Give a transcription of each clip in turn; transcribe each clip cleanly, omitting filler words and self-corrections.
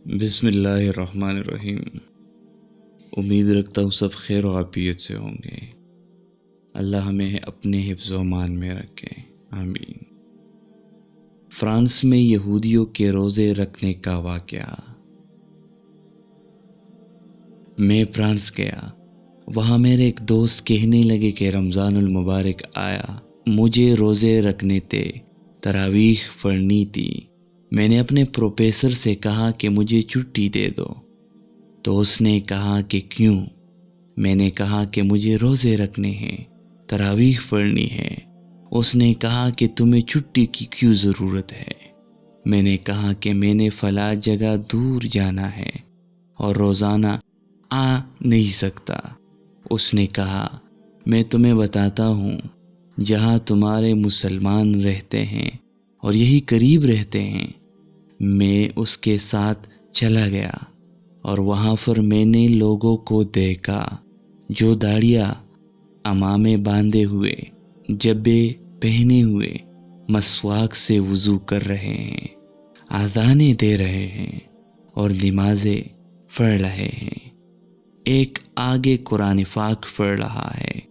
बिस्मिल्लाहिर्रहमानिर्रहीम। उम्मीद रखता हूँ सब खैर और आफियत से होंगे। अल्लाह हमें अपने हिफ्ज़ व अमान में रखे, आमीन। फ्रांस में यहूदियों के रोज़े रखने का वाक़या। मैं फ्रांस गया। वहाँ मेरे एक दोस्त कहने लगे कि रमज़ानुल मुबारक आया, मुझे रोज़े रखने थे, तरावीह पढ़नी थी। मैंने अपने प्रोफेसर से कहा कि मुझे छुट्टी दे दो, तो उसने कहा कि क्यों? मैंने कहा कि मुझे रोज़े रखने हैं, तरावीह पढ़नी है। उसने कहा कि तुम्हें छुट्टी की क्यों ज़रूरत है? मैंने कहा कि मैंने फ़लाँ जगह दूर जाना है और रोज़ाना आ नहीं सकता। उसने कहा, मैं तुम्हें बताता हूँ, जहाँ तुम्हारे मुसलमान रहते हैं और यही करीब रहते हैं। मैं उसके साथ चला गया और वहाँ पर मैंने लोगों को देखा जो दाढ़ियाँ, अमामे बांधे हुए, जब्बे पहने हुए, मसवाक से वज़ू कर रहे हैं, आज़ानें दे रहे हैं और नमाज़ें पढ़ रहे हैं। एक आगे कुरान पाक पढ़ रहा है,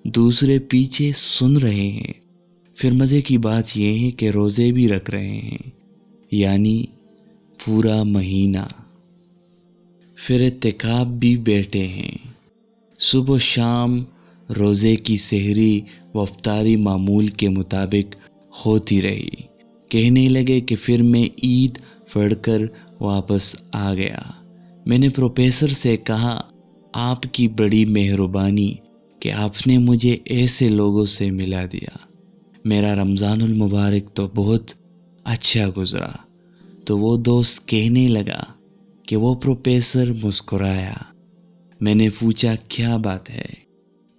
दूसरे पीछे सुन रहे हैं। फिर मज़े की बात यह है कि रोज़े भी रख रहे हैं, यानी पूरा महीना। फिर इत्तिकाफ़ भी बैठे हैं। सुबह शाम रोज़े की सहरी व इफ्तारी मामूल के मुताबिक होती रही। कहने लगे कि फिर मैं ईद पढ़कर वापस आ गया। मैंने प्रोफेसर से कहा, आपकी बड़ी मेहरबानी कि आपने मुझे ऐसे लोगों से मिला दिया। मेरा रमज़ानुल मुबारक तो बहुत अच्छा गुज़रा। तो वो दोस्त कहने लगा कि वो प्रोफेसर मुस्कुराया। मैंने पूछा, क्या बात है?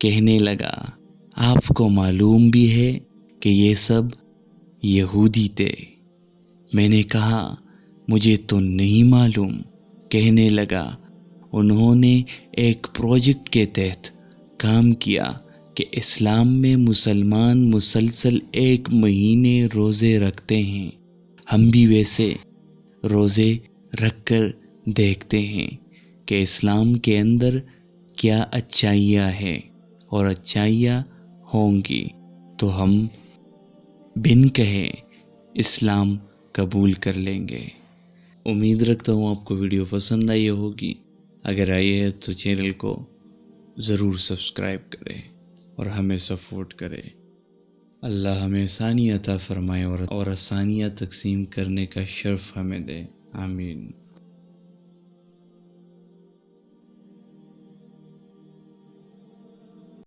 कहने लगा, आपको मालूम भी है कि ये सब यहूदी थे? मैंने कहा, मुझे तो नहीं मालूम। कहने लगा, उन्होंने एक प्रोजेक्ट के तहत काम किया कि इस्लाम में मुसलमान मुसलसल 1 महीने रोज़े रखते हैं। हम भी वैसे रोज़े रखकर देखते हैं कि इस्लाम के अंदर क्या अच्छाइयाँ हैं, और अच्छाइयाँ होंगी तो हम बिन कहे इस्लाम कबूल कर लेंगे। उम्मीद रखता हूँ आपको वीडियो पसंद आई होगी। अगर आई है तो चैनल को ज़रूर सब्सक्राइब करें और हमें सपोर्ट करें। अल्लाह हमें आसानियाँ अता फरमाए और आसानियाँ तकसीम करने का शर्फ हमें दे, आमीन।